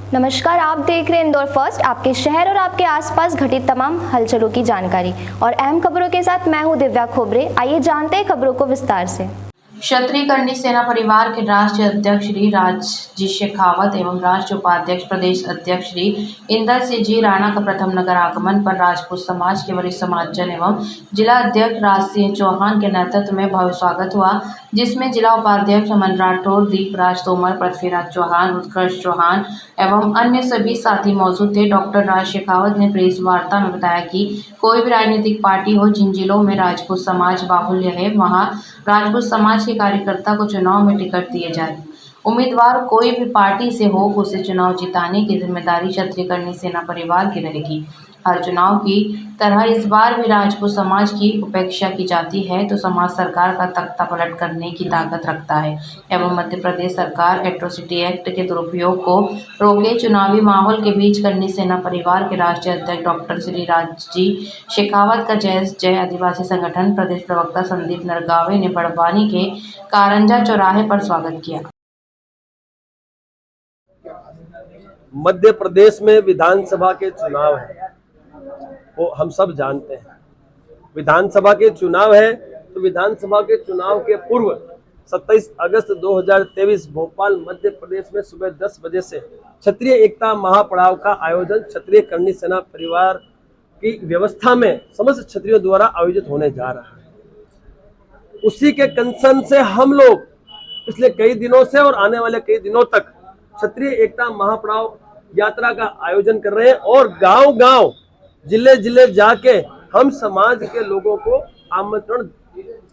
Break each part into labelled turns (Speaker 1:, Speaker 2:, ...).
Speaker 1: नमस्कार, आप देख रहे हैं इंदौर फर्स्ट, आपके शहर और आपके आसपास घटित तमाम हलचलों की जानकारी और अहम खबरों के साथ मैं हूं दिव्या खोबरे। आइए जानते हैं खबरों को विस्तार से।
Speaker 2: क्षत्रिय कर्णी सेना परिवार के राष्ट्रीय अध्यक्ष श्री राजजी शेखावत एवं राष्ट्रीय उपाध्यक्ष प्रदेश अध्यक्ष श्री इंदर सिंह जी राणा का प्रथम नगर आगमन पर राजपूत समाज के वरिष्ठ समाजजन एवं जिला अध्यक्ष राज सिंह चौहान के नेतृत्व में भव्य स्वागत हुआ, जिसमें जिला उपाध्यक्ष अमन राठौर, दीपराज तोमर, पृथ्वीराज चौहान, उत्कर्ष चौहान एवं अन्य सभी साथी मौजूद थे। डॉक्टर राज शेखावत ने प्रेस वार्ता में बताया कि कोई भी राजनीतिक पार्टी हो, जिन जिलों में राजपूत समाज बाहुल्य है, वहां राजपूत समाज के कार्यकर्ता को चुनाव में टिकट दिए जाए। उम्मीदवार कोई भी पार्टी से हो, उसे चुनाव जिताने की जिम्मेदारी क्षत्रिय कर्णी सेना परिवार की रहेगी। हर चुनाव की तरह इस बार भी राजपूत समाज की उपेक्षा की जाती है तो समाज सरकार का तख्ता पलट करने की ताकत रखता है एवं मध्य प्रदेश सरकार एट्रोसिटी एक्ट के दुरुपयोग को रोके। चुनावी माहौल के बीच कर्णी सेना परिवार के राष्ट्रीय अध्यक्ष डॉक्टर श्री राजजी शेखावत का जय आदिवासी संगठन प्रदेश प्रवक्ता संदीप नरगावे ने बड़वानी के कारंजा चौराहे पर स्वागत किया।
Speaker 3: मध्य प्रदेश में विधानसभा के चुनाव है, वो हम सब जानते हैं। विधानसभा के चुनाव है तो विधानसभा के चुनाव के पूर्व 27 अगस्त 2023 भोपाल मध्य प्रदेश में सुबह 10 बजे से क्षत्रिय एकता महापड़ाव का आयोजन क्षत्रिय कर्णी सेना परिवार की व्यवस्था में समस्त क्षत्रियों द्वारा आयोजित होने जा रहा है। उसी के कंसर्न से हम लोग पिछले कई दिनों से और आने वाले कई दिनों तक क्षत्रिय एकता महापड़ाव यात्रा का आयोजन कर रहे हैं और गांव-गांव, जिले-जिले जाके हम समाज के लोगों को आमंत्रण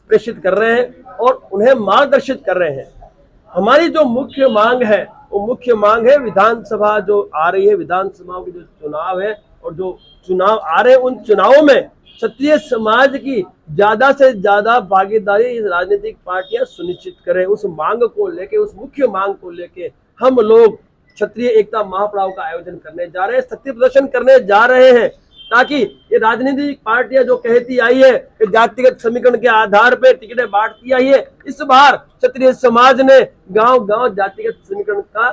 Speaker 3: प्रेषित कर रहे हैं और उन्हें मार्गदर्शित कर रहे हैं। हमारी जो मुख्य मांग है वो मुख्य मांग है विधानसभा जो आ रही है, विधानसभाओं के जो चुनाव है और जो चुनाव आ रहे हैं उन चुनावों में क्षत्रिय समाज की ज्यादा से ज्यादा भागीदारी राजनीतिक पार्टियां सुनिश्चित करें। उस मांग को लेके, उस मुख्य मांग को लेके हम लोग क्षत्रिय एकता महापड़ाव का आयोजन करने जा रहे हैं, शक्ति प्रदर्शन करने जा रहे हैं, ताकि ये राजनीतिक पार्टियां जो कहती आई है कि जातिगत समीकरण के आधार पर टिकटें बांटती आई है, इस बार क्षत्रिय समाज ने गांव-गांव जातिगत समीकरण का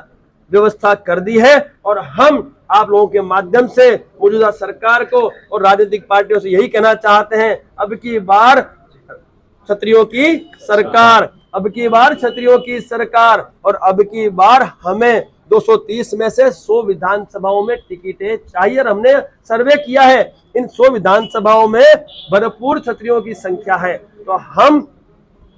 Speaker 3: व्यवस्था कर दी है और हम आप लोगों के माध्यम से मौजूदा सरकार को और राजनीतिक पार्टियों से यही कहना चाहते हैं, अब की बार क्षत्रियों की सरकार, अब की बार क्षत्रियों की सरकार और अब की बार हमें 230 में से 100 विधानसभाओं में टिकटें चाहिए। हमने सर्वे किया है, इन 100 विधानसभाओं में भरपूर क्षत्रियों की संख्या है। तो हम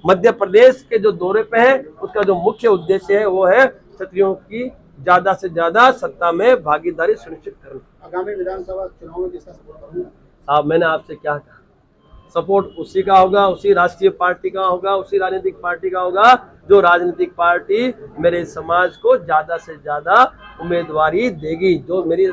Speaker 3: मध्य प्रदेश के जो दौरे पे हैं उसका जो मुख्य उद्देश्य है वो है क्षत्रियों की ज्यादा से ज्यादा सत्ता में भागीदारी सुनिश्चित करना।
Speaker 4: आगामी विधानसभा चुनाव में किसका सपोर्ट करूंगा?
Speaker 3: साहब, मैंने आपसे क्या कहा, सपोर्ट उसी का होगा, उसी राष्ट्रीय पार्टी का होगा, उसी राजनीतिक पार्टी का होगा जो राजनीतिक पार्टी मेरे समाज को ज्यादा से ज्यादा उम्मीदवारी देगी, जो मेरे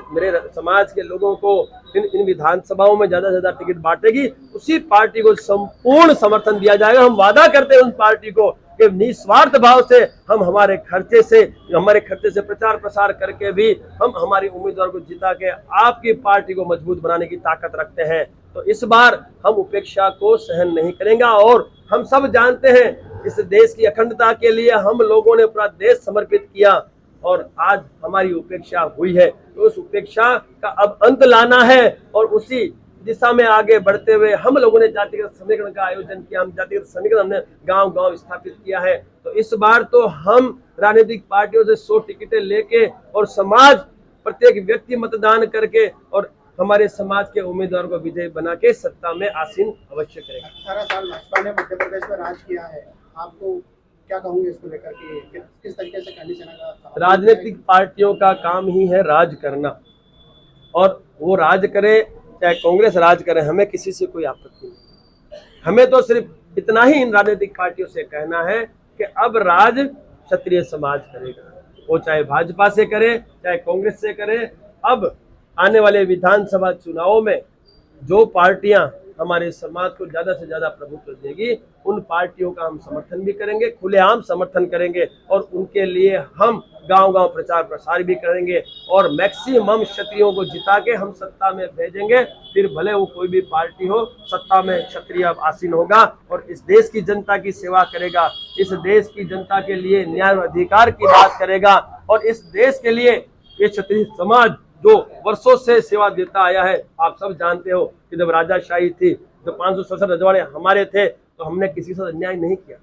Speaker 3: समाज के लोगों को इन विधानसभाओं में ज्यादा से ज्यादा टिकट बांटेगी, उसी पार्टी को संपूर्ण समर्थन दिया जाएगा। हम वादा करते हैं उस पार्टी को कि निस्वार्थ भाव से हम हमारे खर्चे से प्रचार प्रसार करके भी हम हमारी उम्मीदवार को जिता के आपकी पार्टी को मजबूत बनाने की ताकत रखते हैं। तो इस बार हम उपेक्षा को सहन नहीं करेंगे और हम सब जानते हैं इस देश की अखंडता के लिए हम लोगों ने पूरा देश समर्पित किया और आज हमारी उपेक्षा हुई है, तो उस उपेक्षा का अब अंत लाना है और उसी दिशा में आगे बढ़ते हुए हम लोगों ने जातिगत समीकरण का आयोजन किया। हम जातिगत समीकरण हमने गांव-गांव स्थापित किया है। तो इस बार तो हम राजनीतिक पार्टियों से 100 टिकटें लेके और समाज प्रत्येक व्यक्ति मतदान करके और हमारे समाज के उम्मीदवार को विजयी बना के सत्ता में आसीन अवश्य करेगा।
Speaker 4: 18 साल भाजपा ने मध्य प्रदेश में राज किया है, आपको क्या कहूंगे इसको लेकर कि किस तरीके से कर्णी सेना का? राजनीतिक
Speaker 3: पार्टियों का काम ही है राज करना और वो राज करे, चाहे कांग्रेस राज करे, हमें किसी से कोई आपत्ति नहीं। हमें तो सिर्फ इतना ही इन राजनीतिक पार्टियों से कहना है कि अब राज क्षत्रिय समाज करेगा, वो चाहे भाजपा से करे चाहे कांग्रेस से करे। अब आने वाले विधानसभा चुनावों में जो पार्टियां हमारे समाज को ज्यादा से ज्यादा प्रभुत्व देगी उन पार्टियों का हम समर्थन भी करेंगे, खुलेआम समर्थन करेंगे और उनके लिए हम गांव-गांव प्रचार प्रसार भी करेंगे और मैक्सिमम क्षत्रियों को जिता के हम सत्ता में भेजेंगे। फिर भले वो कोई भी पार्टी हो, सत्ता में क्षत्रिय आसीन होगा और इस देश की जनता की सेवा करेगा, इस देश की जनता के लिए न्याय और अधिकार की बात करेगा और इस देश के लिए ये क्षत्रिय समाज जो वर्षों से सेवा देता आया है। आप सब जानते हो कि जब राजाशाही थी, जब 567 रजवाड़े हमारे थे, तो हमने किसी से अन्याय नहीं किया,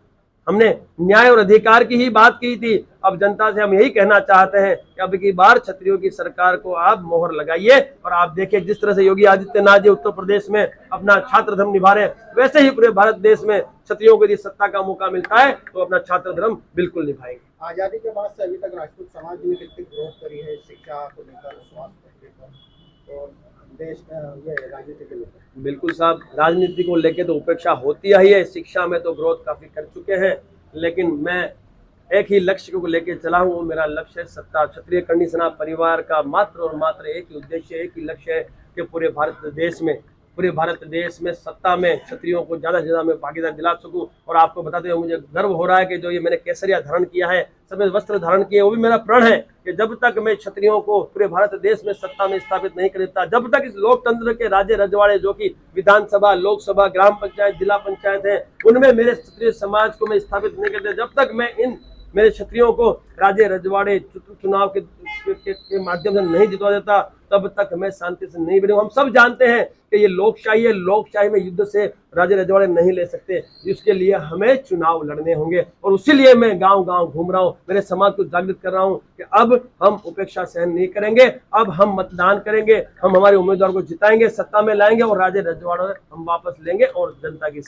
Speaker 3: हमने न्याय और अधिकार की ही बात की थी। अब जनता से हम यही कहना चाहते हैं कि अब की बार क्षत्रियों की सरकार को आप मोहर लगाइए। और आप देखिए जिस तरह से योगी आदित्यनाथ जी उत्तर प्रदेश में अपना छात्र धर्म निभा रहे हैं, वैसे ही पूरे भारत देश में क्षत्रियों को यदि सत्ता का मौका मिलता है तो अपना छात्र धर्म बिल्कुल निभाएंगे।
Speaker 4: आजादी के बाद से अभी तक राजपूत समाज ने कितनी ग्रोथ करी है, शिक्षा को लेकर, स्वास्थ्य को लेकर और देश ये राजनीति के लेकर।
Speaker 3: बिल्कुल साहब, राजनीति को लेकर तो उपेक्षा होती ही है। शिक्षा में तो ग्रोथ काफी कर चुके हैं, लेकिन मैं एक ही लक्ष्य को लेकर चला हूँ। वो मेरा लक्ष्य है सत्ता। क्षत्रिय करणी सेना परिवार का मात्र और मात्र एक ही उद्देश्य, एक ही लक्ष्य है कि पूरे भारत देश में सत्ता में क्षत्रियों को ज्यादा से ज्यादा मैं भागीदार दिला सकूं। और आपको बताते हुए मुझे गर्व हो रहा है कि जो ये मैंने केसरिया धारण किया है, सफेद वस्त्र धारण किए, वो भी मेरा प्रण है कि जब तक मैं क्षत्रियों को पूरे भारत देश में सत्ता में स्थापित नहीं कर देता, जब तक इस लोकतंत्र के राज्य रजवाड़े जो कि विधानसभा, लोकसभा, ग्राम पंचायत, जिला पंचायत है, उनमें मेरे क्षत्रिय समाज को मैं स्थापित नहीं करता, जब तक मैं इन मेरे क्षत्रियों को राज्य रजवाड़े चुनाव के माध्यम से नहीं जितवा देता, तब तक मैं शांति से नहीं बैठूंगा। हम सब जानते हैं कि ये लोकशाही है, लोकशाही में युद्ध से राज्य रजवाड़े नहीं ले सकते। इसके लिए हमें चुनाव लड़ने होंगे और उसीलिए मैं गांव-गांव घूम रहा हूं, मेरे समाज को जागृत कर रहा हूं कि अब हम उपेक्षा सहन नहीं करेंगे, अब हम मतदान करेंगे, हम हमारे उम्मीदवार को जिताएंगे, सत्ता में लाएंगे और राज्य रजवाड़े हम वापस लेंगे और जनता की सेवा